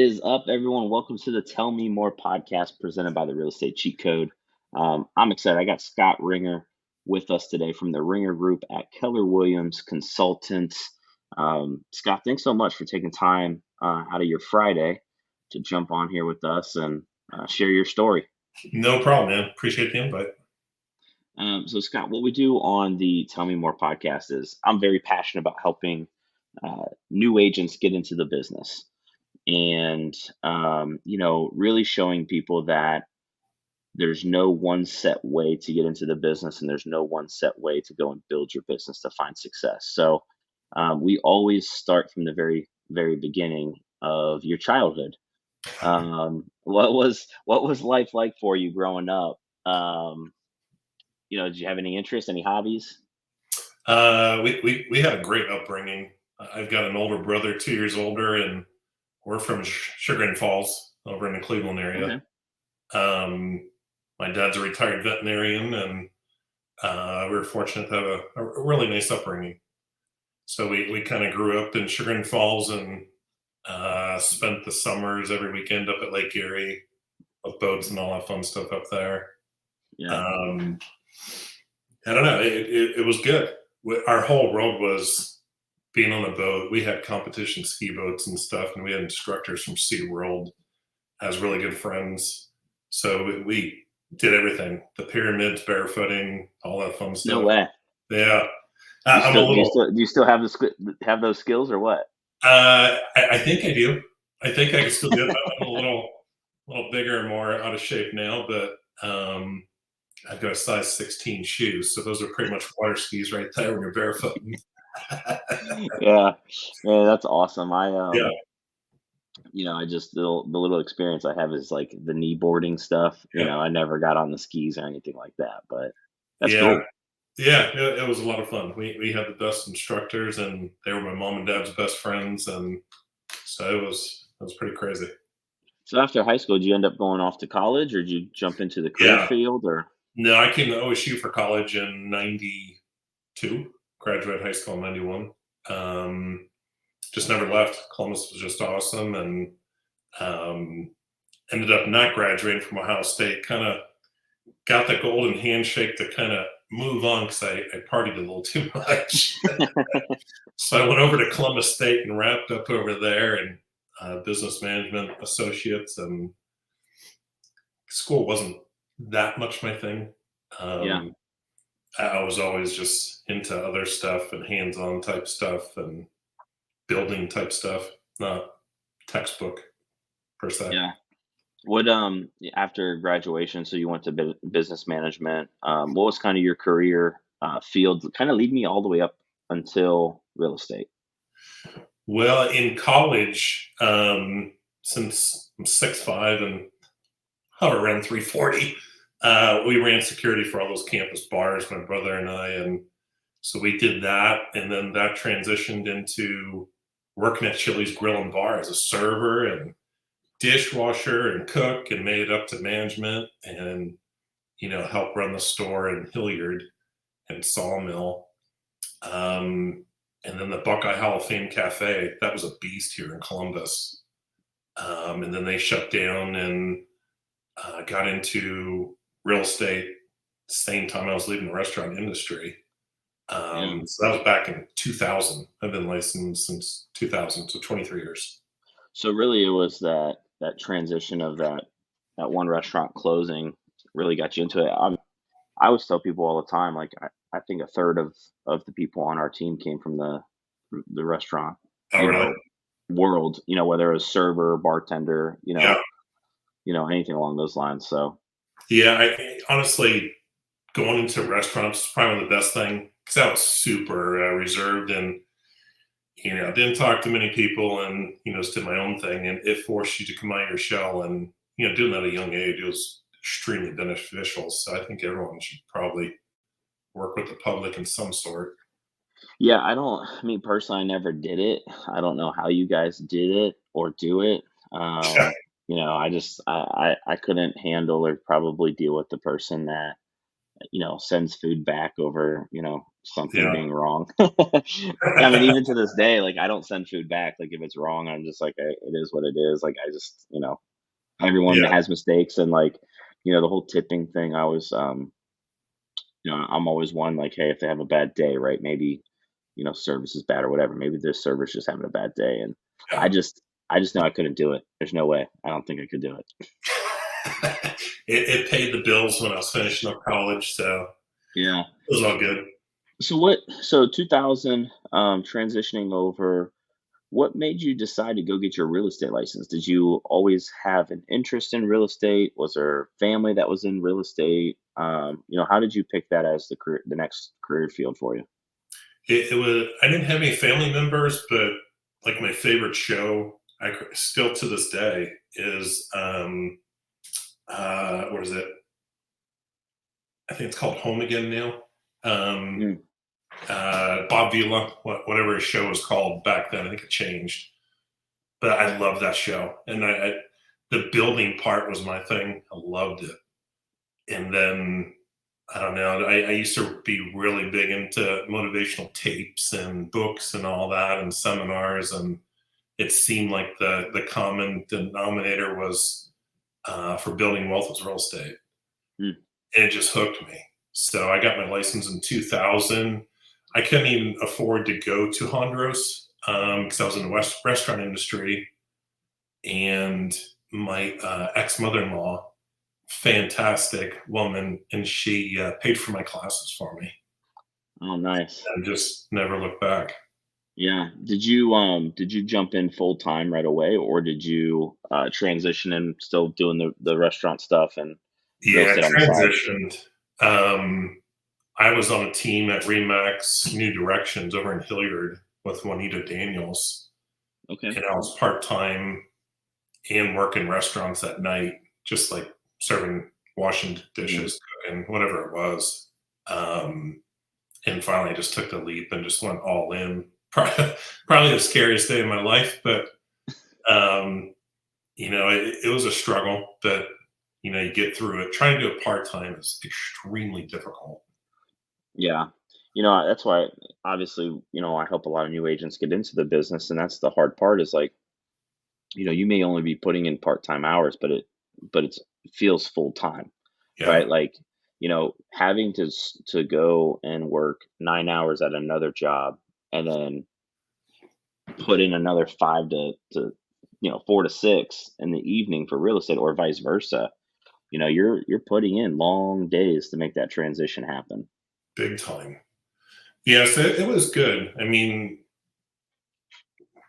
is up, everyone? Welcome to the Tell Me More podcast presented by the Real Estate Cheat Code. I'm excited. I got Scott Ringer with us today from the Ringer Group at Keller Williams Consultants. Scott, thanks so much for taking time out of your Friday to jump on here with us and share your story. No problem, man. Appreciate the invite. So, Scott, what we do on the Tell Me More podcast is I'm very passionate about helping new agents get into the business. And really showing people that there's no one set way to get into the business and there's no one set way to go and build your business to find success. So we always start from the very, very beginning of your childhood. What was life like for you growing up? Did you have any interests, any hobbies? We had a great upbringing. I've got an older brother, 2 years older, and we're from Sugar Falls over in the Cleveland area. Okay. My dad's a retired veterinarian, and we were fortunate to have a really nice upbringing. So we kind of grew up in Sugar Falls and spent the summers every weekend up at Lake Erie with boats and all that fun stuff up there. Yeah. I don't know. It was good. Our whole world was being on a boat. We had competition ski boats and stuff, and we had instructors from SeaWorld as really good friends. So we did everything: the pyramids, barefooting, all that fun stuff. No way. Yeah, Do you still have those skills or what? I think I do. I think I can still do it. I'm a little bigger and more out of shape now, but I've got a size 16 shoes, so those are pretty much water skis right there when you're barefoot. Yeah, that's awesome. Yeah. I just the little experience I have is like the knee boarding stuff. Yeah. I never got on the skis or anything like that, but that's Yeah. cool. Yeah, it was a lot of fun. We had the best instructors, and they were my mom and dad's best friends, and so it was pretty crazy. So after high school, did you end up going off to college, or did you jump into the career Yeah. field, or? No, I came to OSU for college in '92. Graduated high school in '91. Just never left. Columbus was just awesome, and ended up not graduating from Ohio State. Kind of got the golden handshake to kind of move on because I partied a little too much. So I went over to Columbus State and wrapped up over there and business management associates, and school wasn't that much my thing. Yeah. I was always just into other stuff and hands-on type stuff and building type stuff, not textbook per se. Yeah. What after graduation, so you went to business management. What was kind of your career field? Kind of lead me all the way up until real estate. Well, in college, since I'm 6'5" and hover around 340, we ran security for all those campus bars, my brother and I, and so we did that, and then that transitioned into working at Chili's Grill and Bar as a server and dishwasher and cook, and made it up to management and help run the store in Hilliard and Sawmill. And then the Buckeye Hall of Fame Cafe, that was a beast here in Columbus. And then they shut down and got into real estate the same time I was leaving the restaurant industry. So that was back in 2000. I've been licensed since 2000, so 23 years. So really, it was that transition of that one restaurant closing really got you into it. I always tell people all the time, like I think a third of the people on our team came from the restaurant Really? world. Whether it was server, bartender, anything along those lines. So yeah, I honestly, going into restaurants is probably the best thing because I was super reserved and didn't talk to many people and just did my own thing, and it forced you to come out of your shell, and doing that at a young age was extremely beneficial. So I think everyone should probably work with the public in some sort. yeah, me personally, I never did it. I don't know how you guys did it or do it. Yeah. I couldn't handle or probably deal with the person that sends food back over something Yeah. being wrong. I mean, even to this day, like I don't send food back. Like if it's wrong, I'm just like, it is what it is. Like I just, everyone Yeah. has mistakes, and like, the whole tipping thing. I was, I'm always one like, hey, if they have a bad day, right? Maybe, service is bad or whatever. Maybe this server's just having a bad day, and I Yeah. just, I just know I couldn't do it. There's no way. I don't think I could do it. It paid the bills when I was finishing up college, so Yeah. it was all good. So 2000, transitioning over, what made you decide to go get your real estate license? Did you always have an interest in real estate? Was there family that was in real estate? How did you pick that as the next career field for you? It was. I didn't have any family members, but like my favorite show, still to this day is what is it? I think it's called Home Again now. Um, Mm, Bob Vila, whatever his show was called back then. I think it changed, but I love that show, and the building part was my thing. I loved it, and then I don't know. I used to be really big into motivational tapes and books and all that, and seminars, and it seemed like the common denominator was for building wealth was real estate, mm, and it just hooked me. So I got my license in 2000. I couldn't even afford to go to Hondros because I was in the restaurant industry, and my ex mother in law, fantastic woman, and she paid for my classes for me, oh, nice. and just never looked back. Yeah. Did you jump in full time right away, or did you transition and still doing the restaurant stuff and real Yeah, estate on the I side? transitioned. I was on a team at Remax New Directions over in Hilliard with Juanita Daniels, Okay. and I was part time and working restaurants at night, just like serving, washing Hmm. dishes, cooking, whatever it was. Um, and finally, I just took the leap and just went all in. Probably the scariest day of my life, but um, it was a struggle, but you get through it. Trying to do it part time is extremely difficult. Yeah. That's why obviously, I help a lot of new agents get into the business, and that's the hard part is like, you may only be putting in part-time hours, it feels full-time, Yeah, right? Like, having to go and work 9 hours at another job and then put in another 5 to 4 to 6 in the evening for real estate or vice versa. You're putting in long days to make that transition happen. big time. Yes, it was good. I mean,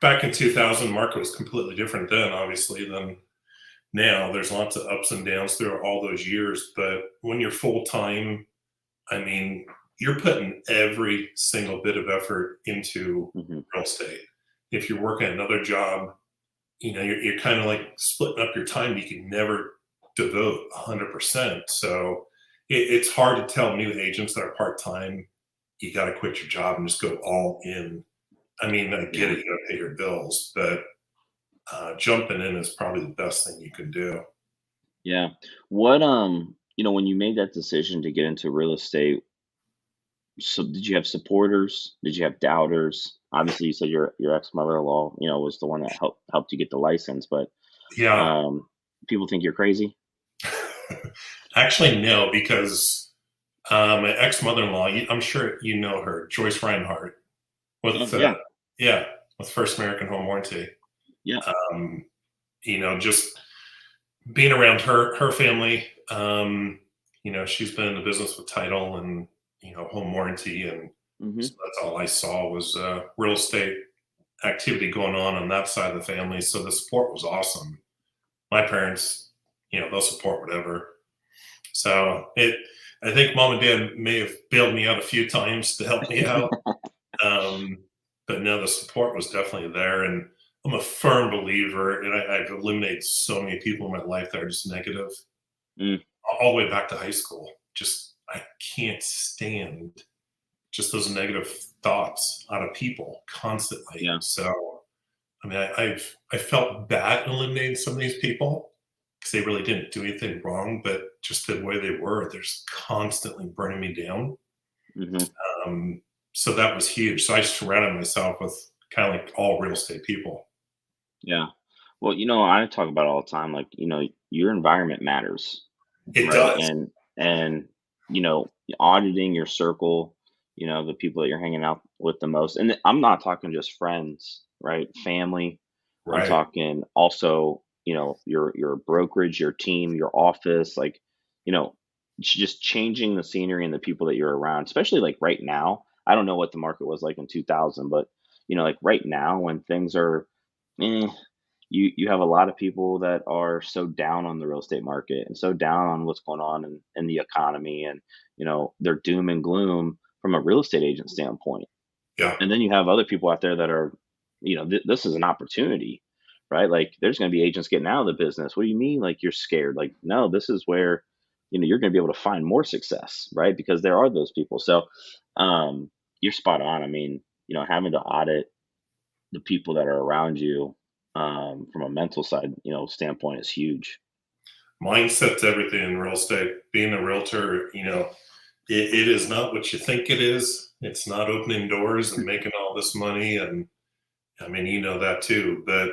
back in 2000, market was completely different then, obviously, than now. There's lots of ups and downs through all those years. But when you're full time, I mean, you're putting every single bit of effort into Mhm. real estate. If you're working another job, you're kind of like splitting up your time. You can never devote 100%. So it's hard to tell new agents that are part time, you got to quit your job and just go all in. I mean, I get Yeah. it, you got to pay your bills, but jumping in is probably the best thing you can do. Yeah. When you made that decision to get into real estate, so did you have supporters? Did you have doubters? Obviously, you said your ex mother-in-law, was the one that helped you get the license, but Yeah. um, people think you're crazy. Actually, no, because my ex mother in law, I'm sure you know her, Joyce Reinhardt, Oh with, yeah, yeah, with First American Home Warranty. yeah. Um, just being around her family, she's been in the business with title and, home warranty. And so Hmm. that's all I saw was real estate activity going on that side of the family. So the support was awesome. My parents, they'll support whatever. So I think mom and dad may have bailed me out a few times to help me out. Um, but no, the support was definitely there. And I'm a firm believer, and I've eliminated so many people in my life that are just negative, Mm, all the way back to high school. Just, I can't stand just those negative thoughts out of people constantly. yeah, So, I mean, I felt bad eliminating some of these people because they really didn't do anything wrong, but just the way they were, they're just constantly burning me down. Hmm. So that was huge. So I surrounded myself with kind of like all real estate people. Yeah. Well, I talk about it all the time, like, your environment matters, It right? does. And auditing your circle, the people that you're hanging out with the most. And I'm not talking just friends, right? Family. I'm Right. talking also, your brokerage, your team, your office, like, you know, just changing the scenery and the people that you're around, especially like right now. I don't know what the market was like in 2000, but like right now when things are, eh, you have a lot of people that are so down on the real estate market and so down on what's going on in the economy, and they're doom and gloom from a real estate agent standpoint. Yeah. And then you have other people out there that are, this is an opportunity, right? Like there's going to be agents getting out of the business. What do you mean? Like you're scared? Like, no, this is where, you're going to be able to find more success, right? Because there are those people. So, um, you're spot on. I mean, having to audit the people that are around you, from a mental side, standpoint is huge. Mindset's everything in real estate. Being a realtor, it is not what you think it is. It's not opening doors and making all this money. And I mean, you know that too. But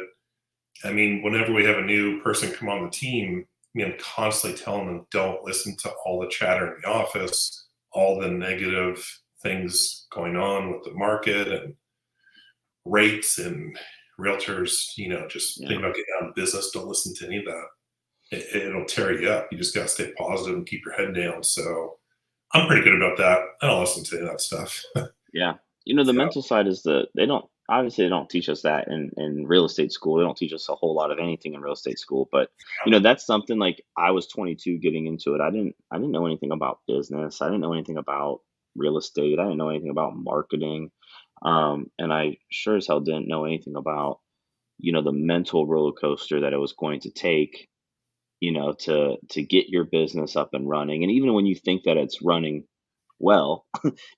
I mean, whenever we have a new person come on the team, I'm constantly telling them, don't listen to all the chatter in the office, all the negative things going on with the market and rates and realtors, just Yeah. think about getting out of business. Don't listen to any of that. It'll tear you up. You just got to stay positive and keep your head down. So I'm pretty good about that. I don't listen to any of that stuff. Yeah. The So, mental side is they don't teach us that in real estate school. They don't teach us a whole lot of anything in real estate school. But, that's something like I was 22 getting into it. I didn't know anything about business. I didn't know anything about real estate. I didn't know anything about marketing. And I sure as hell didn't know anything about, the mental roller coaster that it was going to take, to get your business up and running. And even when you think that it's running well,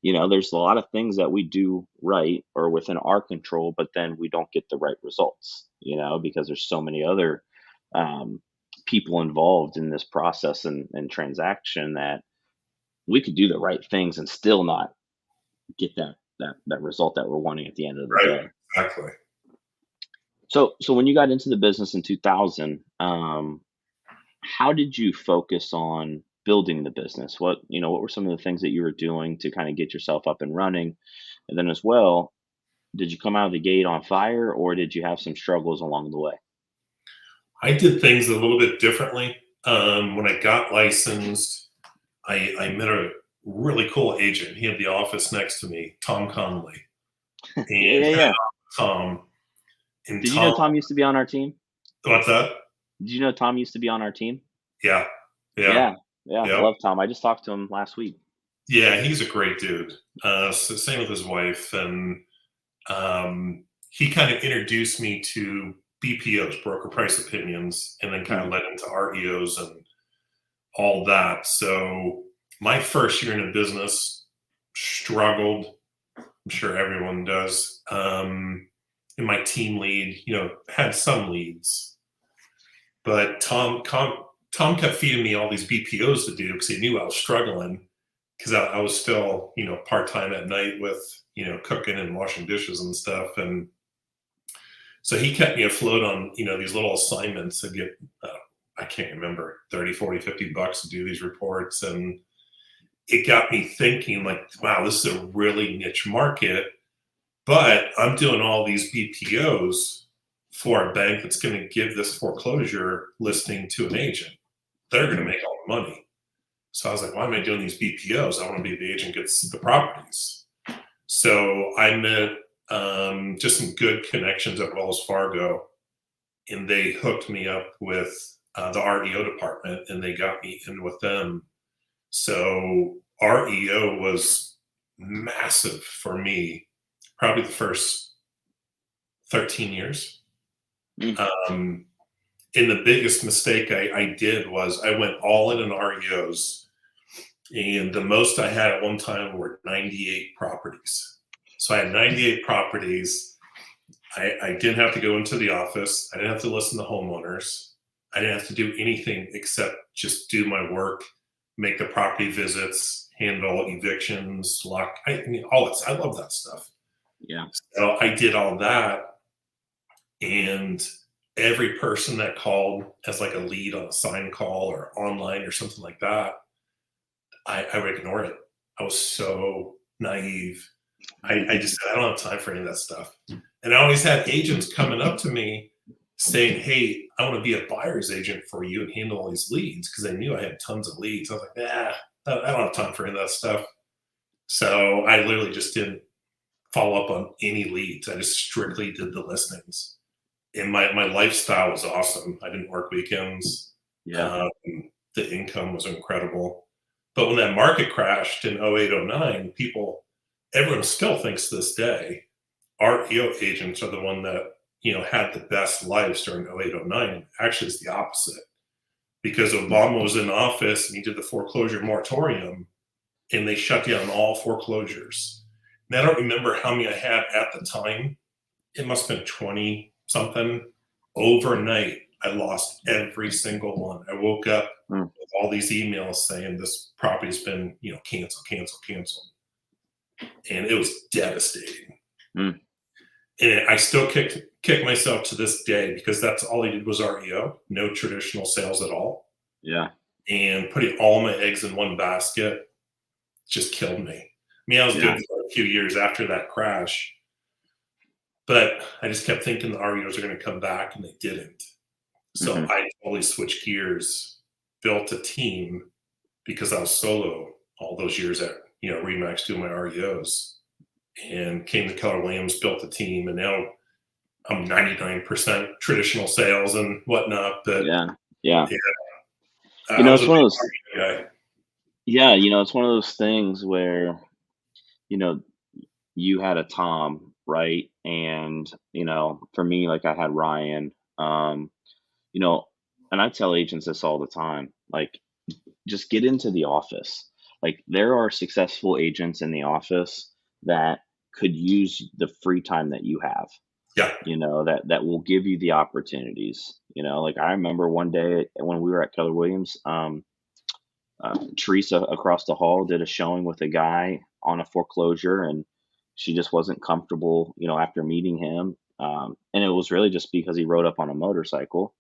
there's a lot of things that we do right or within our control, but then we don't get the right results, because there's so many other, um, people involved in this process and transaction that we could do the right things and still not get that result that we're wanting at the end of the right. day. Exactly. So when you got into the business in 2000, how did you focus on building the business? What were some of the things that you were doing to kind of get yourself up and running? And then as well, did you come out of the gate on fire or did you have some struggles along the way? I did things a little bit differently. When I got licensed, I met a really cool agent. He had the office next to me, Tom Connolly. Yeah, And yeah, yeah. Tom, and Did you know Tom, Tom used to be on our team? what's that? Did you know Tom used to be on our team? Yeah. Yeah. Yeah, yeah. Yeah. Love Tom. I just talked to him last week. Yeah. He's a great dude. So same with his wife. And he kind of introduced me to BPOs, broker price opinions, and then kind of Mhm. led into REOs and all that. So my first year in the business struggled. I'm sure everyone does. And my team lead, had some leads, but Tom kept feeding me all these BPOs to do because he knew I was struggling because I was still, part time at night with, cooking and washing dishes and stuff. And so he kept me afloat on, these little assignments to get, I can't remember, 30, 40, $50 to do these reports. And it got me thinking like, wow, this is a really niche market, but I'm doing all these BPOs for a bank that's going to give this foreclosure listing to an agent. They're going to Mhm. make all the money. So I was like, why am I doing these BPOs? I want to be the agent gets the properties. So I met just some good connections at Wells Fargo, and they hooked me up with the REO department, and they got me in with them. So REO was massive for me, probably the first 13 years. Mm. Um, and the biggest mistake I did was I went all in on REOs, and the most I had at one time were 98 properties. So I had 98 properties. I didn't have to go into the office. I didn't have to listen to homeowners. I didn't have to do anything except just do my work, make the property visits, handle evictions, lock. I mean, all that. I love that stuff. Yeah. So I did all that, and every person that called as like a lead on a sign call or online or something like that, I would ignore it. I was so naive. I just said, I don't have time for any of that stuff. And I always had agents coming up to me saying, hey, I want to be a buyer's agent for you and handle all these leads, because I knew I had tons of leads. I was like, I don't have time for any of that stuff. So I literally just didn't follow up on any leads. I just strictly did the listings. And my lifestyle was awesome. I didn't work weekends. Yeah. Um, the income was incredible. But when that market crashed in 08, 09, everyone still thinks to this day, REO agents are the one that, had the best lives during 08, 09. Actually, it's the opposite, because Obama was in office and he did the foreclosure moratorium, and they shut down all foreclosures. And I don't remember how many I had at the time. It must have been 20 something. Overnight, I lost every single one. I woke up Mm. with all these emails saying this property's been, canceled. And it was devastating. Mm. And I still kick myself to this day, because that's all I did was REO, no traditional sales at all. Yeah. And putting all my eggs in one basket just killed me. I mean, I was Yeah. good for a few years after that crash, but I just kept thinking the REOs are going to come back, and they didn't. So Mhm. I totally switched gears, built a team, because I was solo all those years at Remax doing my REOs, and came to Keller Williams, built a team, and now I'm 99% traditional sales and whatnot. But Yeah. Yeah. yeah, I was a It's one of big those. REO guy. Yeah. It's one of those things where you know you had a Tom, right? And for me, like I had Ryan. You know, and I tell agents this all the time. Like, just get into the office. Like, there are successful agents in the office that could use the free time that you have. Yeah, That will give you the opportunities. Like I remember one day when we were at Keller Williams, Teresa across the hall did a showing with a guy on a foreclosure, and she just wasn't comfortable, after meeting him. And it was really just because he rode up on a motorcycle,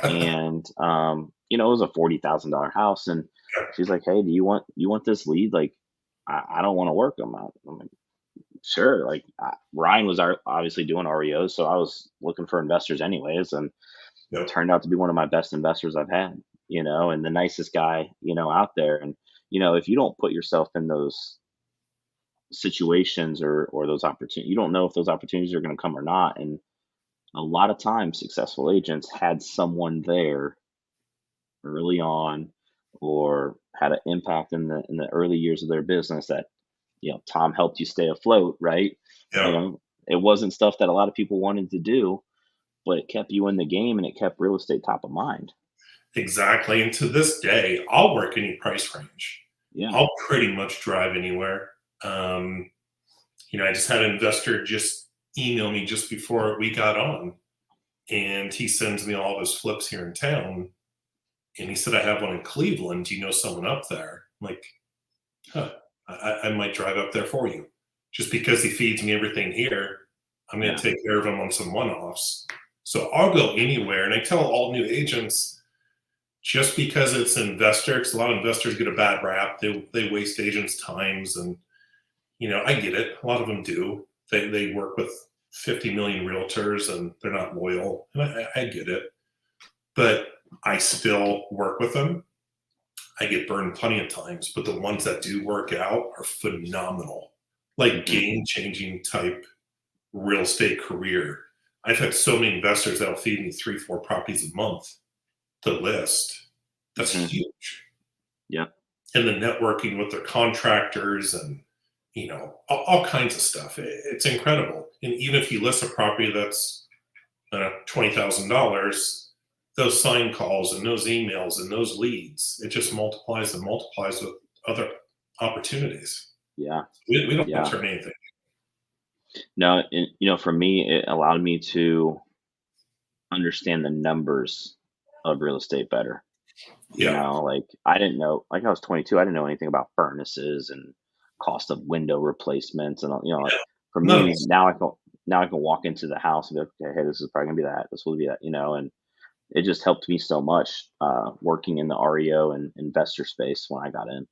and it was a $40,000 house, and she's like, "Hey, do you want this lead? Like, I don't want to work them out." I'm like, "Sure." Like, Ryan was obviously doing REOs, so I was looking for investors anyways, and yep, turned out to be one of my best investors I've had. And the nicest guy, out there. And if you don't put yourself in those situations or those opportunities, you don't know if those opportunities are going to come or not. And a lot of times, successful agents had someone there early on, or had an impact in the early years of their business that Tom helped you stay afloat, right? you yeah, know it wasn't stuff that a lot of people wanted to do, but it kept you in the game, and it kept real estate top of mind. exactly. And to this day, I'll work any price range. Yeah. I'll pretty much drive anywhere. I just had an investor just email me just before we got on, and he sends me all of his flips here in town. And he said, I have one in Cleveland. Do you know someone up there? I'm like, huh, I might drive up there for you. Just because he feeds me everything here, I'm going Yeah. to take care of him on some one offs. So I'll go anywhere. And I tell all new agents, just because it's an investor, because a lot of investors get a bad rap, they waste agents' times. And, I get it. A lot of them do. They work with 50 million realtors and they're not loyal. And I get it. But I still work with them. I get burned plenty of times, but the ones that do work out are phenomenal, like Hmm. game changing type real estate career. I've had so many investors that'll feed me 3, 4 properties a month to list. That's Hmm. huge. Yeah. And the networking with their contractors and, all kinds of stuff. It's incredible. And even if you list a property that's $20,000, those sign calls and those emails and those leads, it just multiplies and multiplies with other opportunities. Yeah. We don't Yeah. turn anything. No, for me, it allowed me to understand the numbers of real estate better. You Yeah. know, like I didn't know, like I was 22, I didn't know anything about furnaces and cost of window replacements and all, like for No, me now I can walk into the house and be like, okay, hey, this is probably gonna be that, this will be that, and it just helped me so much working in the REO and investor space when I got in.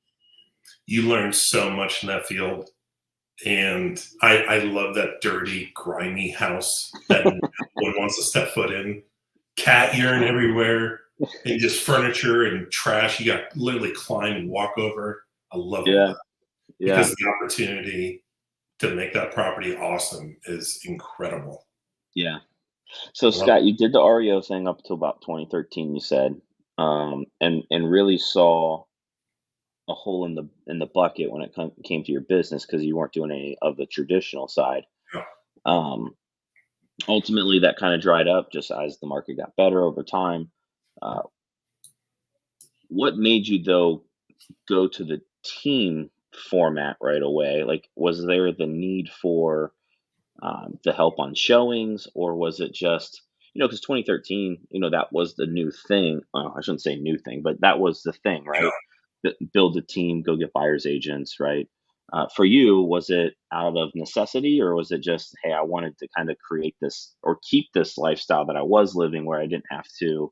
you learn so much in that field. And I love that dirty, grimy house that no one wants to step foot in. Cat urine everywhere, and just furniture and trash. You got to literally climb and walk over. I love all Yeah, that yeah, because the opportunity to make that property awesome is incredible. yeah. So I love Scott, you did the REO thing up to about 2013, you said, and really saw a hole in the bucket when it came to your business because you weren't doing any of the traditional side. it. Um, Ultimately, that kind of dried up just as the market got better over time. Uh, what made you though go to the team format right away? Like, was there the need for the help on showings, or was it just because 2013, that was the new thing. I shouldn't say new thing, but that was the thing, Yeah. right? Build a team, go get buyers agents, right? For you, was it out of necessity, or was it just, hey, I wanted to kind of create this or keep this lifestyle that I was living, where I didn't have to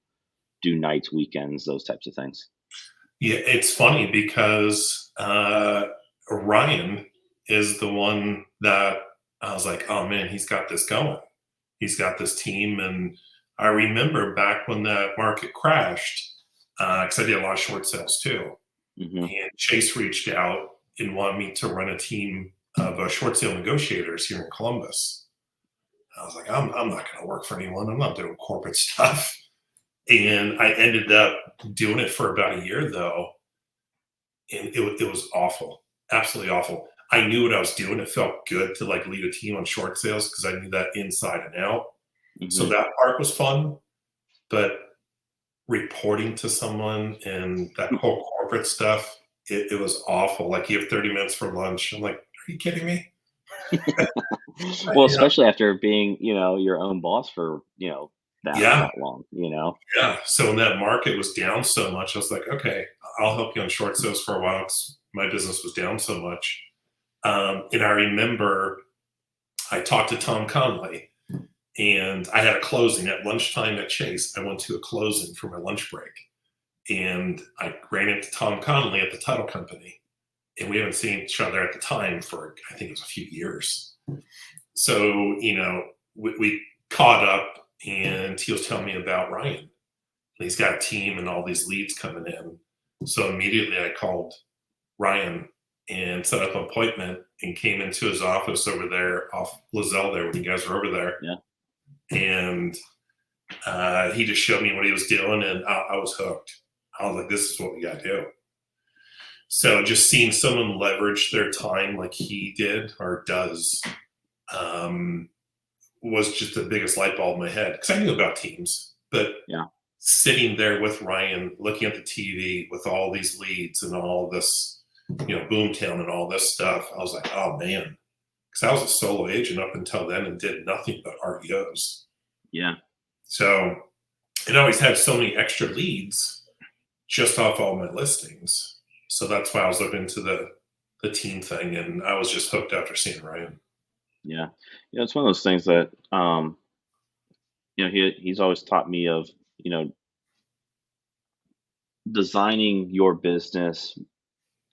do nights, weekends, those types of things? Yeah, it's funny because Ryan is the one that I was like, oh man, he's got this going. He's got this team. And I remember back when the market crashed, because I did a lot of short sales too. Hmm. And Chase reached out and wanted me to run a team of short sale negotiators here in Columbus. I was like, I'm not going to work for anyone. I'm not doing corporate stuff. And I ended up doing it for about a year though. And it was awful, absolutely awful. I knew what I was doing. It felt good to like lead a team on short sales because I knew that inside and out. So Hmm. that part was fun, but reporting to someone and that whole corporate stuff, it was awful. Like you have 30 minutes for lunch. I'm like, are you kidding me? Well, You know, especially after being, your own boss for, yeah, that long. yeah. So when that market was down so much, I was like, okay, I'll help you on short sales for a while because my business was down so much. And I remember I talked to Tom Connolly and I had a closing at lunchtime at Chase. I went to a closing for my lunch break and I ran into Tom Connolly at the title company. And we haven't seen each other at the time for, I think it was a few years. So, we caught up and he was telling me about Ryan. And he's got a team and all these leads coming in. So immediately I called Ryan and set up an appointment and came into his office over there off Lizelle there when you guys were over there. Yeah. And he just showed me what he was doing and I was hooked. I was like, this is what we got to do. So just seeing someone leverage their time like he did or does um, was just the biggest light bulb in my head because I knew about teams, but Yeah. sitting there with Ryan, looking at the TV with all these leads and all this, Boomtown and all this stuff, I was like, oh man, because I was a solo agent up until then and did nothing but REOs. Yeah. So it always had so many extra leads just off all my listings. So that's why I was looking into the team thing, and I was just hooked after seeing Ryan. Yeah. It's one of those things that he's always taught me of, you know, designing your business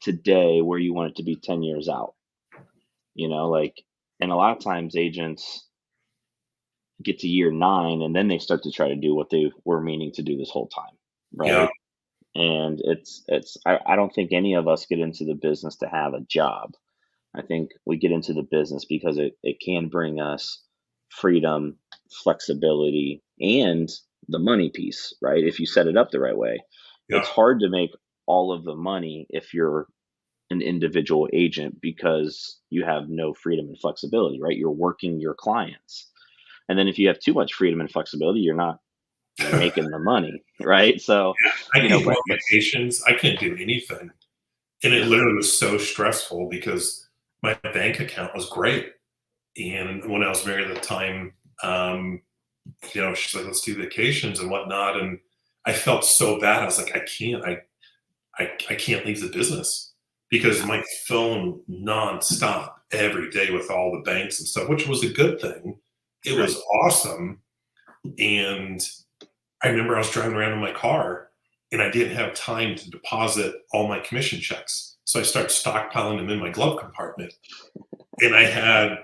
today where you want it to be 10 years out. Like, and a lot of times agents get to year 9 and then they start to try to do what they were meaning to do this whole time, Yeah, right? And I don't think any of us get into the business to have a job. I think we get into the business because it can bring us freedom, flexibility, and the money piece, right? If you set it up the right way. yeah, It's hard to make all of the money if you're an individual agent because you have no freedom and flexibility, right? You're working your clients. And then if you have too much freedom and flexibility, you're not yeah. making the money, right? So, I can't go but on vacations. I can't do anything, and it yeah, literally was so stressful because my bank account was great, and when I was married at the time, she's like, let's do vacations and whatnot, and I felt so bad. I was like, I can't leave the business because my phone nonstop every day with all the banks and stuff, which was a good thing. It Right. was awesome. And I remember I was driving around in my car and I didn't have time to deposit all my commission checks. So I started stockpiling them in my glove compartment. And I had,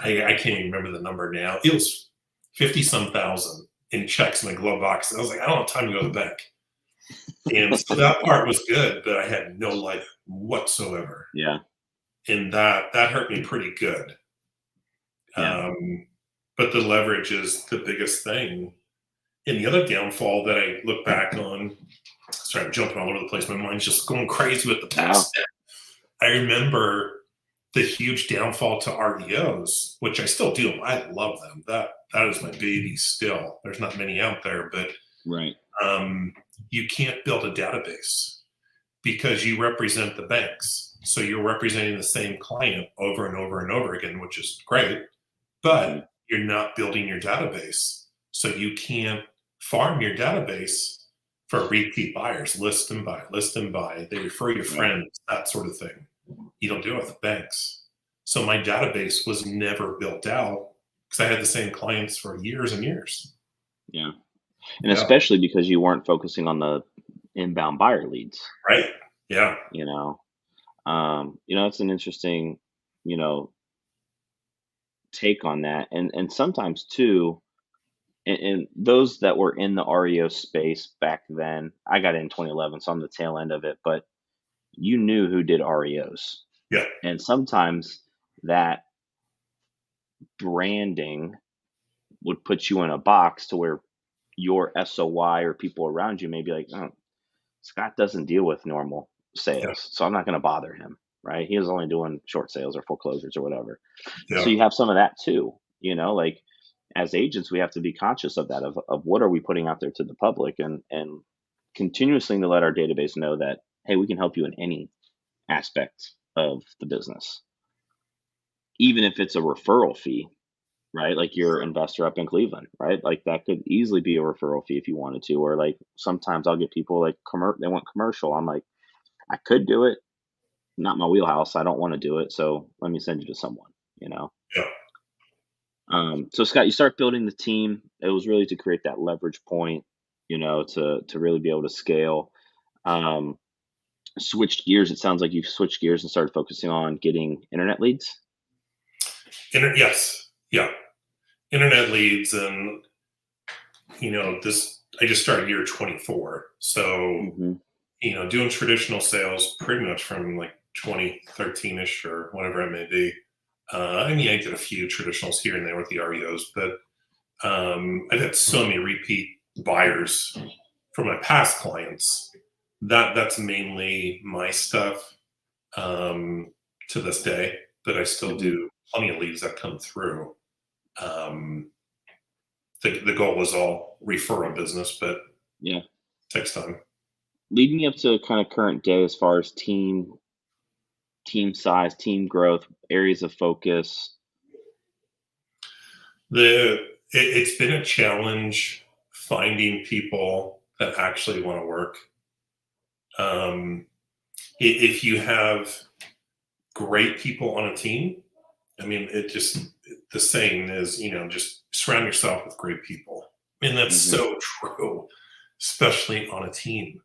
I can't even remember the number now. It was 50 some thousand in checks in my glove box. And I was like, I don't have time to go to the bank. And so that part was good, but I had no life whatsoever. Yeah. And that hurt me pretty good. Yeah. But the leverage is the biggest thing. And the other downfall that I look back on, sorry, I'm jumping all over the place. My mind's just going crazy with the past. I remember the huge downfall to REOs, which I still do. I love them. That is my baby still. There's not many out there, but Right. you can't build a database because you represent the banks. So you're representing the same client over and over and over again, which is great, but you're not building your database. So you can't farm your database for repeat buyers, list and buy, list and buy. They refer your friends, that sort of thing. You don't do it with banks. So my database was never built out because I had the same clients for years and years. Yeah. And Yeah. especially because you weren't focusing on the inbound buyer leads, Right. Yeah. you know. It's an interesting, you know, take on that. And sometimes too, and those that were in the REO space back then, I got in 2011, so I'm the tail end of it, but you knew who did REOs. Yeah. And sometimes that branding would put you in a box to where your SOY or people around you may be like, oh, Scott doesn't deal with normal Yeah. sales, so I'm not going to bother him, right? He was only doing short sales or foreclosures or whatever. So Yeah. you have some of that too, like as agents, we have to be conscious of that, of what are we putting out there to the public, and continuously to let our database know that, hey, we can help you in any aspect of the business, even if it's a referral fee, right? Like your investor up in Cleveland, right? Like that could easily be a referral fee if you wanted to. Or like sometimes I'll get people like they want commercial. I'm like, I could do it, not my wheelhouse. I don't want to do it, so let me send you to someone. Yeah. So Scott, you start building the team. It was really to create that leverage point, to really be able to scale. Um, Switched gears. It sounds like you've switched gears and started focusing on getting internet leads. Yes. Yeah. Internet leads and this I just started year 24. So, Hmm. doing traditional sales pretty much from like 2013-ish or whatever it may be. I did a few traditionals here and there with the REOs, but I've had so many repeat buyers from my past clients. That's mainly my stuff to this day, but I still Hmm. do plenty of leads that come through. Um, the goal was all referral business, but Yeah. takes time. Leading me up to kind of current day as far as team size, team growth, areas of focus. It's been a challenge finding people that actually want to work. Um, if you have great people on a team, the saying is, just surround yourself with great people. And that's Hmm. so true, especially on a team,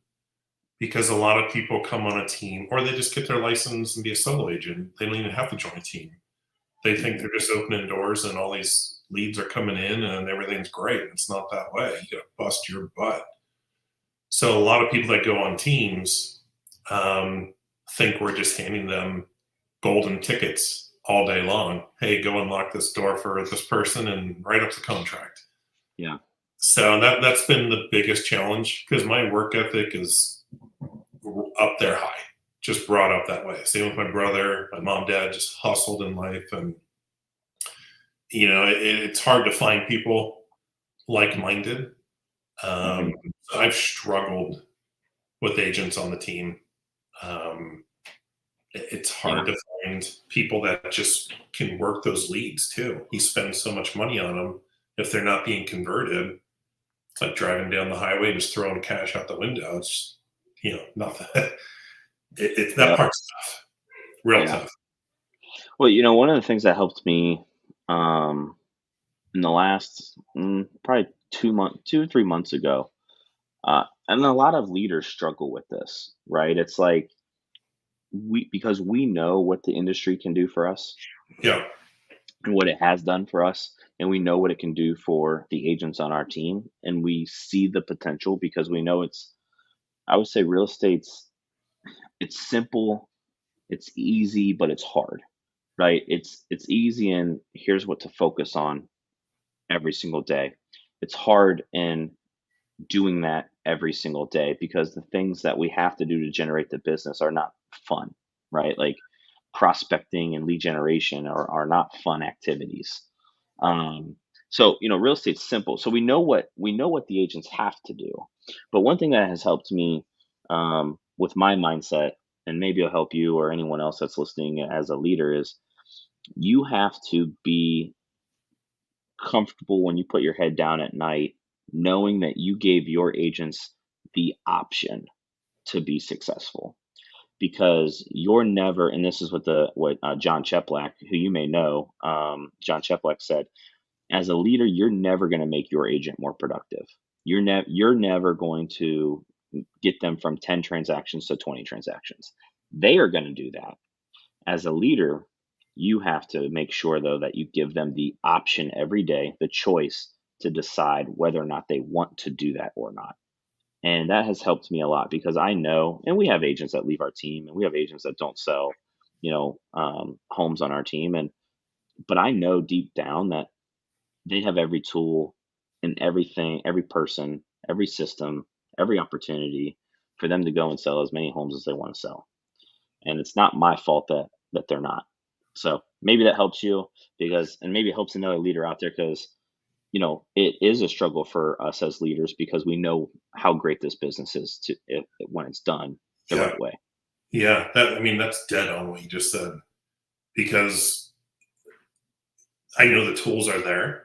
because a lot of people come on a team or they just get their license and be a solo agent. They don't even have to join a team. They think Hmm. they're just opening doors and all these leads are coming in and everything's great. It's not that way. You got to bust your butt. So a lot of people that go on teams think we're just handing them golden tickets all day long. Hey, go unlock this door for this person and write up the contract. Yeah. So that's been the biggest challenge because my work ethic is up there high, just brought up that way. Same with my brother, my mom, dad just hustled in life. And, it's hard to find people like-minded. Hmm. Um, I've struggled with agents on the team. Um, it's Yeah. hard to find people that just can work those leads too. He spends so much money on them. If they're not being converted, It's like driving down the highway and just throwing cash out the window. It's, nothing. It's that Yep. part's tough, real Yeah. tough. Well, one of the things that helped me um, in the last probably 2 or 3 months ago, and a lot of leaders struggle with this, right? It's like because we know what the industry can do for us Yeah, and what it has done for us, and we know what it can do for the agents on our team, and we see the potential because we know I would say real estate's it's simple, it's easy, but it's hard, right? It's easy and here's what to focus on every single day. It's hard in doing that every single day because the things that we have to do to generate the business are not fun, right? Like prospecting and lead generation are not fun activities. Um, so real estate's simple. So we know what the agents have to do. But one thing that has helped me with my mindset, and maybe it'll help you or anyone else that's listening as a leader, is you have to be comfortable when you put your head down at night, knowing that you gave your agents the option to be successful because you're never, and this is what John Cheplack, who you may know, John Cheplack said, as a leader, you're never going to make your agent more productive. You're never going to get them from 10 transactions to 20 transactions. They are going to do that. As a leader, you have to make sure though that you give them the option every day, the choice to decide whether or not they want to do that or not. And that has helped me a lot because I know, and we have agents that leave our team, and we have agents that don't sell, homes on our team, but I know deep down that they have every tool and everything, every person, every system, every opportunity for them to go and sell as many homes as they want to sell. And it's not my fault that they're not. So maybe that helps you and maybe it helps another leader out there because it is a struggle for us as leaders because we know how great this business is when it's done the yeah, right way. yeah. That's dead on what you just said because I know the tools are there.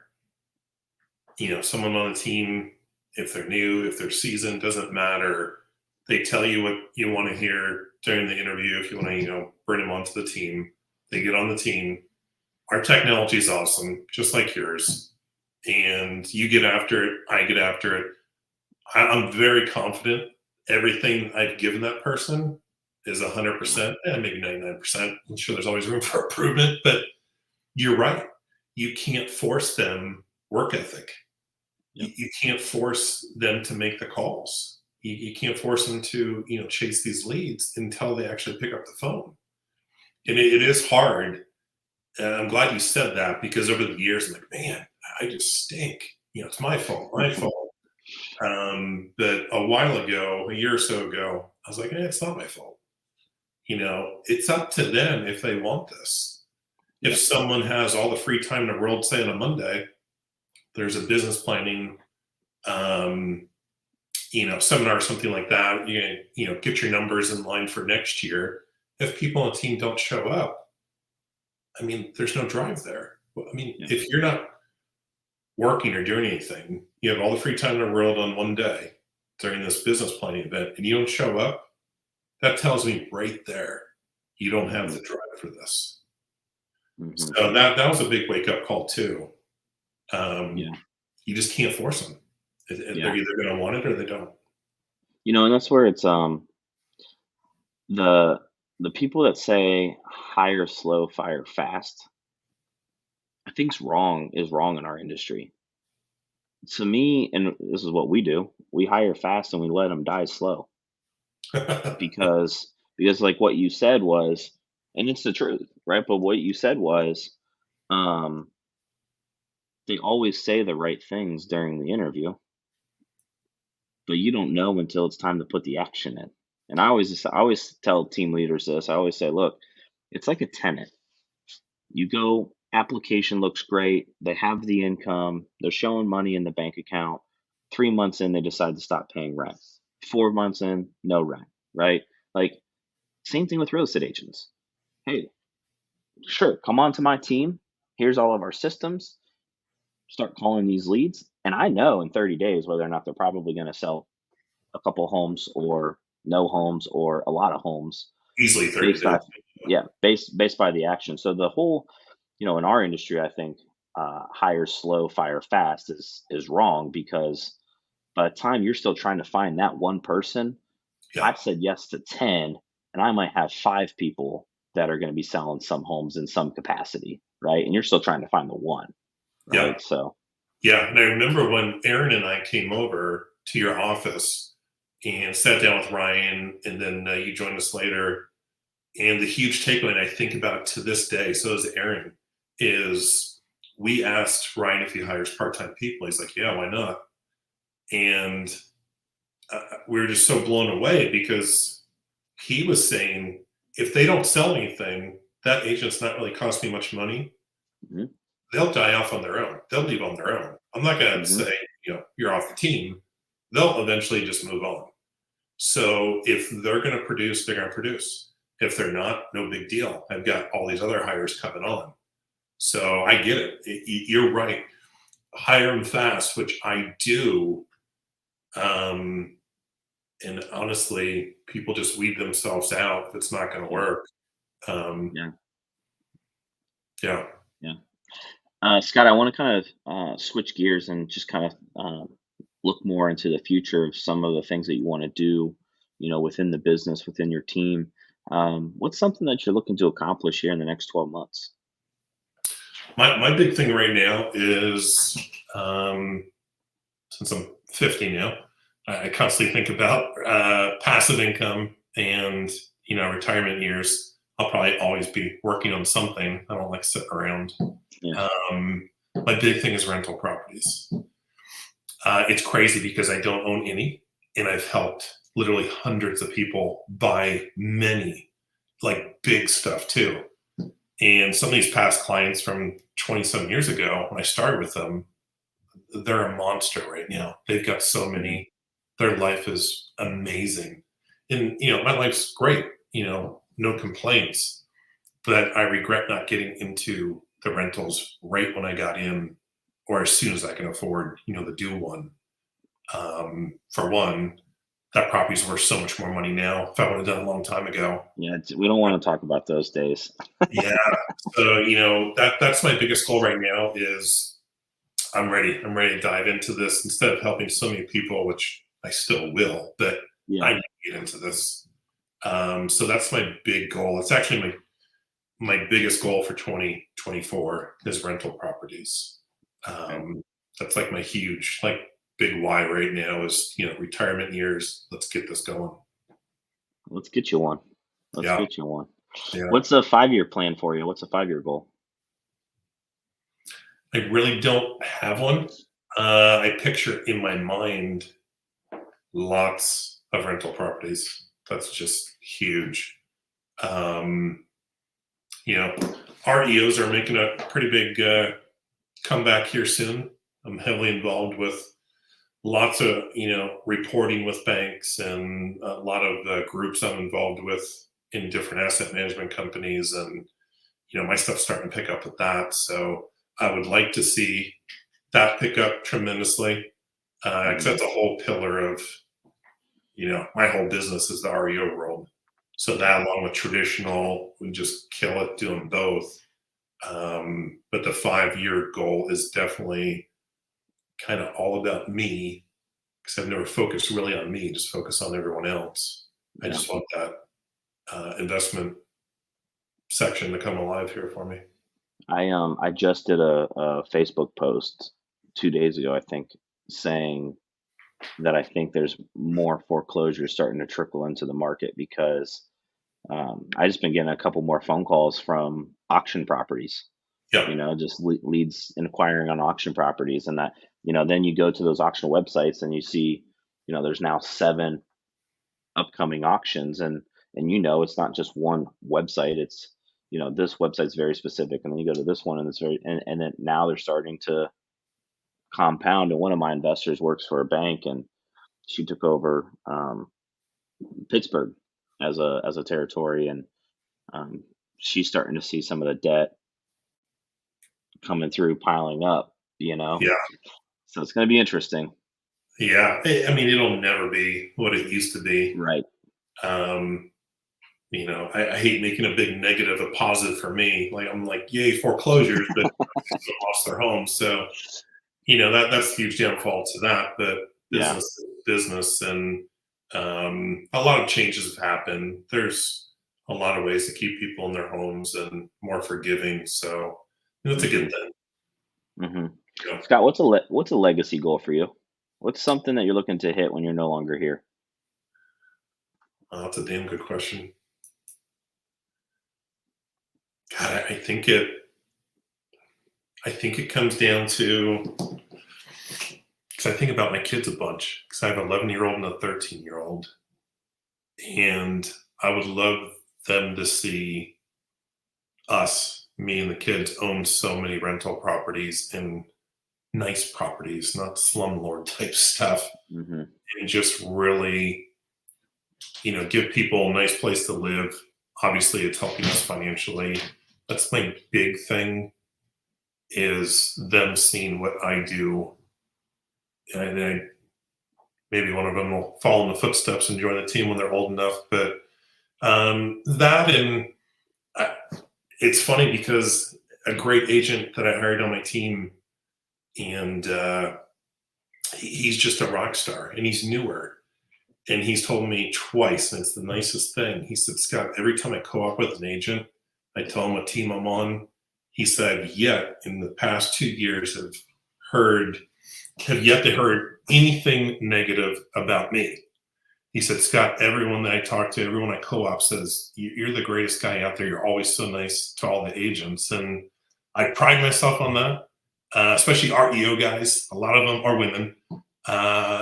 Someone on the team, if they're new, if they're seasoned, doesn't matter. They tell you what you want to hear during the interview. If you want to, bring them onto the team, they get on the team. Our technology is awesome, just like yours. And you get after it, I get after it. I'm very confident everything I've given that person is Yeah. 100%, and maybe 99%. I'm sure there's always room for improvement, but you're right. You can't force them work ethic. Yep. You can't force them to make the calls. You can't force them to, chase these leads until they actually pick up the phone. And it is hard. And I'm glad you said that because over the years, I'm like, man, I just stink. It's my fault, my fault. But a while ago, a year or so ago, I was like, it's not my fault. It's up to them if they want this. If Yep. someone has all the free time in the world, say on a Monday, there's a business planning, um, seminar or something like that. Get your numbers in line for next year. If people on the team don't show up, there's no drive there. Yep. If you're not working or doing anything, you have all the free time in the world on one day during this business planning event, and you don't show up, that tells me right there you don't have Hmm. the drive for this. Hmm. So that was a big wake up call too. Um, Yeah. you just can't force them. They're Yeah. either going to want it or they don't. And that's where it's the people that say hire slow, fire fast. I think's wrong in our industry. To me, and this is what we do. We hire fast and we let them die slow because like what you said was, and it's the truth, right? But what you said was, um, they always say the right things during the interview, but you don't know until it's time to put the action in. And I always tell team leaders this. I always say, look, it's like a tenant. You go, application looks great. They have the income. They're showing money in the bank account. 3 months in, they decide to stop paying rent. 4 months in, no rent, right? Like, same thing with real estate agents. Hey, sure, come on to my team. Here's all of our systems. Start calling these leads. And I know in 30 days whether or not they're probably going to sell a couple homes or no homes or a lot of homes Easily 30 based days. off, yeah, based by the action. So the whole, in our industry, I think hire slow, fire fast is wrong, because by the time you're still trying to find that one person, Yeah. I've said yes to 10, and I might have 5 people that are going to be selling some homes in some capacity, right? And you're still trying to find the one, Yeah. right? So, Yeah. And I remember when Aaron and I came over to your office and sat down with Ryan, and then you joined us later. And the huge takeaway, and I think about it to this day, so is Aaron, is we asked Ryan if he hires part time people. He's like, yeah, why not? And we were just so blown away because he was saying, if they don't sell anything, that agent's not really cost me much money. mhm, They'll die off on their own. They'll leave on their own. I'm not going to mhm, say, you're off the team. They'll eventually just move on. So if they're going to produce, they're going to produce. If they're not, no big deal. I've got all these other hires coming on. So I get it. You're right. Hire them fast, which I do. Um, and honestly, people just weed themselves out if it's not going to yeah, work. Um, yeah, yeah. yeah. Scott, I want to kind of switch gears and just kind of look more into the future of some of the things that you want to do, within the business, within your team. What's something that you're looking to accomplish here in the next 12 months? My big thing right now is um, since I'm 50 now, I constantly think about passive income and retirement years. I'll probably always be working on something. I don't like sitting around. Yeah. My big thing is rental properties. It's crazy because I don't own any, and I've helped literally hundreds of people buy many, like big stuff too. And some of these past clients from 20 some years ago, when I started with them, they're a monster right now. They've got so Mhm. many, their life is amazing. And, my life's great, no complaints, but I regret not getting into the rentals right when I got in or as soon as I can afford, to do one. For one, that property's worth so much more money now. If I would have done it a long time ago, Yeah, we don't want to talk about those days. yeah. So that's my biggest goal right now is I'm ready. I'm ready to dive into this instead of helping so many people, which I still will. But Yeah. I need to get into this. So that's my big goal. It's actually my biggest goal for 2024 is rental properties. Okay. That's like my huge big why right now is retirement years. Let's get this going. Let's get you one. Let's Yeah, get you one. yeah. What's a 5-year plan for you? What's a 5-year goal? I really don't have one. I picture in my mind lots of rental properties. That's just huge. Um, REOs are making a pretty big comeback here soon. I'm heavily involved with lots of reporting with banks and a lot of groups I'm involved with in different asset management companies, and my stuff's starting to pick up with that. So I would like to see that pick up tremendously because Mhm. that's a whole pillar of my whole business is the REO world. So that along with traditional, we just kill it doing both. But the 5-year goal is definitely kind of all about me because I've never focused really on me, just focus on everyone else. I Yeah. just want that investment section to come alive here for me. I just did a Facebook post 2 days ago, I think, saying that I think there's more foreclosures starting to trickle into the market because I just been getting a couple more phone calls from auction properties. Yeah, Just leads inquiring on auction properties, and that then you go to those auction websites and you see there's now 7 upcoming auctions, and it's not just one website. It's this website's very specific, and then you go to this one and it's very, and then now they're starting to compound. And one of my investors works for a bank, and she took over Pittsburgh as a territory, and um, she's starting to see some of the debt coming through piling up. yeah, So it's going to be interesting. Yeah. I mean, it'll never be what it used to be. Right. Um, I hate making a big negative a positive for me. Like I'm like, yay, foreclosures, but people lost their homes. So, that's a huge downfall to that. But Yeah. business is business, and a lot of changes have happened. There's a lot of ways to keep people in their homes and more forgiving. So, it's a Hmm. good thing. Hmm. You know? Scott, what's a legacy goal for you? What's something that you're looking to hit when you're no longer here? That's a damn good question. God, I think it comes down to, because I think about my kids a bunch, because I have an 11-year-old and a 13-year-old, and I would love them to see us, me and the kids, own so many rental properties and nice properties, not slumlord type stuff, Hmm. and just really, give people a nice place to live. Obviously, it's helping us financially. That's my big thing, is them seeing what I do, and maybe one of them will follow in the footsteps and join the team when they're old enough. But that, and I, it's funny because a great agent that I hired on my team, and he's just a rock star, and he's newer. And he's told me twice, and it's the nicest thing. He said, Scott, every time I co-op with an agent, I tell him what team I'm on. He said, yet in the past 2 years have yet to heard anything negative about me. He said, Scott, everyone that I talk to, everyone I co-op says, you're the greatest guy out there. You're always so nice to all the agents. And I pride myself on that, especially REO guys. A lot of them are women,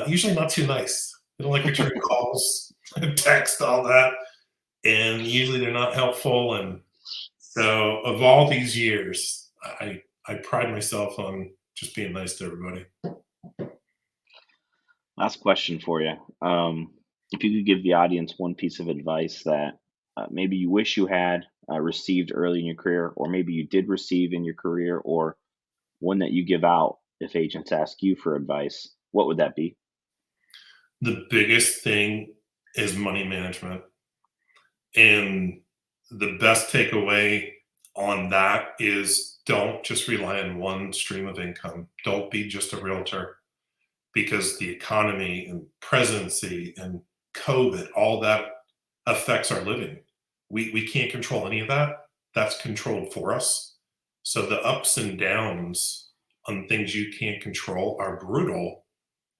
usually not too nice. They don't like returning calls, text, all that. And usually they're not helpful. And so of all these years, I pride myself on just being nice to everybody. Last question for you. If you could give the audience one piece of advice that maybe you wish you had received early in your career, or maybe you did receive in your career, or one that you give out if agents ask you for advice, what would that be? The biggest thing is money management. And the best takeaway on that is, don't just rely on one stream of income. Don't be just a realtor, because the economy and presidency and COVID, all that affects our living. We can't control any of that. That's controlled for us. So the ups and downs on things you can't control are brutal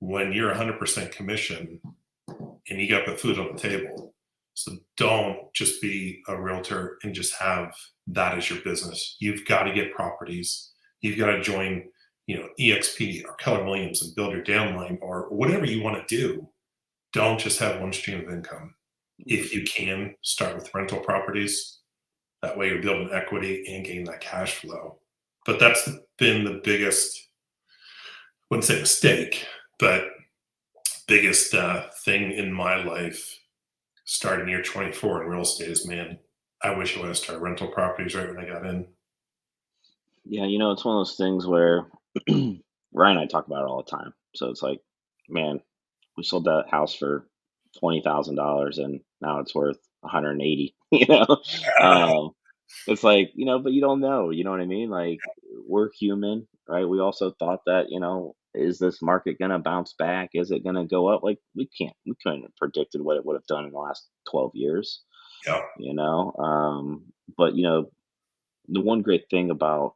when you're 100% commission and you got the food on the table. So don't just be a realtor and just have that as your business. You've got to get properties. You've got to join, EXP or Keller Williams and build your downline or whatever you want to do. Don't just have one stream of income. If you can, start with rental properties. That way you're building equity and gain that cash flow. But that's been the biggest, I wouldn't say mistake, but biggest thing in my life starting year 24 in real estate is, man, I wish I would have started rental properties right when I got in. Yeah, it's one of those things where Ryan and I talk about it all the time. So it's like, man, we sold that house for $20,000 and now it's worth 180. It's like, but you don't know, you know what I mean? Like, we're human, right? We also thought that, is this market gonna bounce back? Is it gonna go up? Like, we couldn't have predicted what it would have done in the last 12 years, Yeah, you know? But the one great thing about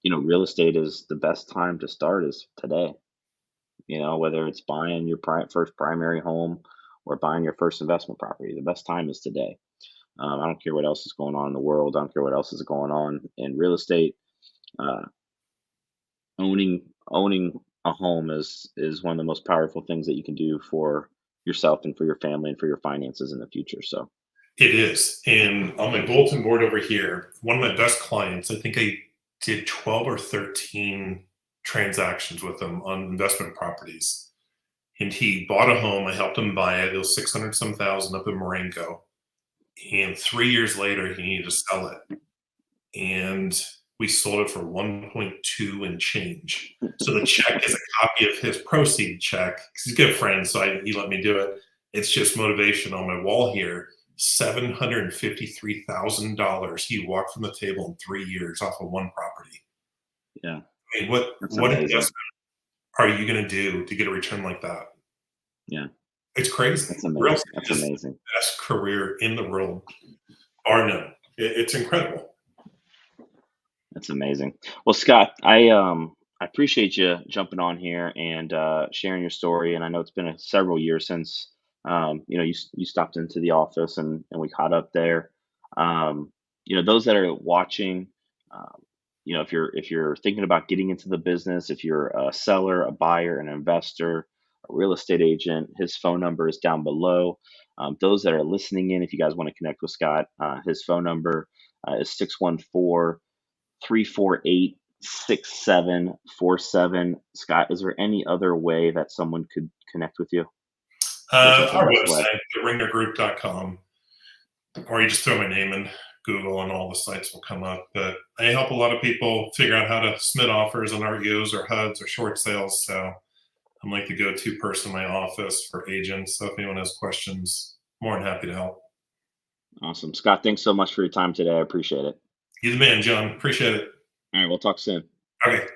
real estate is the best time to start is today. Whether it's buying your first primary home or buying your first investment property, the best time is today. I don't care what else is going on in the world. I don't care what else is going on in real estate. Uh, owning a home is one of the most powerful things that you can do for yourself and for your family and for your finances in the future. So, it is. And on my bulletin board over here, one of my best clients, I think I did 12 or 13 transactions with him on investment properties. And he bought a home. I helped him buy it. It was 600 some thousand up in Marengo. And 3 years later, he needed to sell it. And We sold it for 1.2 and change. So the check is a copy of his proceed check. He's a good friend, so he let me do it. It's just motivation on my wall here. $753,000 he walked from the table in 3 years off of one property. Yeah. I mean, what Amazing. investment are you going to do to get a return like that? Yeah. It's crazy. That's amazing. Realty That's is amazing. the best career in the world, bar none. It's incredible. That's amazing. Well, Scott, I appreciate you jumping on here and sharing your story. And I know it's been several years since you stopped into the office and we caught up there. Those that are watching, um, if you're thinking about getting into the business, if you're a seller, a buyer, an investor, a real estate agent, his phone number is down below. Those that are listening in, if you guys want to connect with Scott, his phone number is 614-348-6747. Scott, is there any other way that someone could connect with you? What's the Our best way? website, theringergroup.com, or you just throw my name in Google and all the sites will come up. But I help a lot of people figure out how to submit offers on REOs or HUDs or short sales. So I'm like the go-to person in my office for agents. So if anyone has questions, more than happy to help. Awesome. Scott, thanks so much for your time today. I appreciate it. You're the man, John. Appreciate it. All right, we'll talk soon. Okay.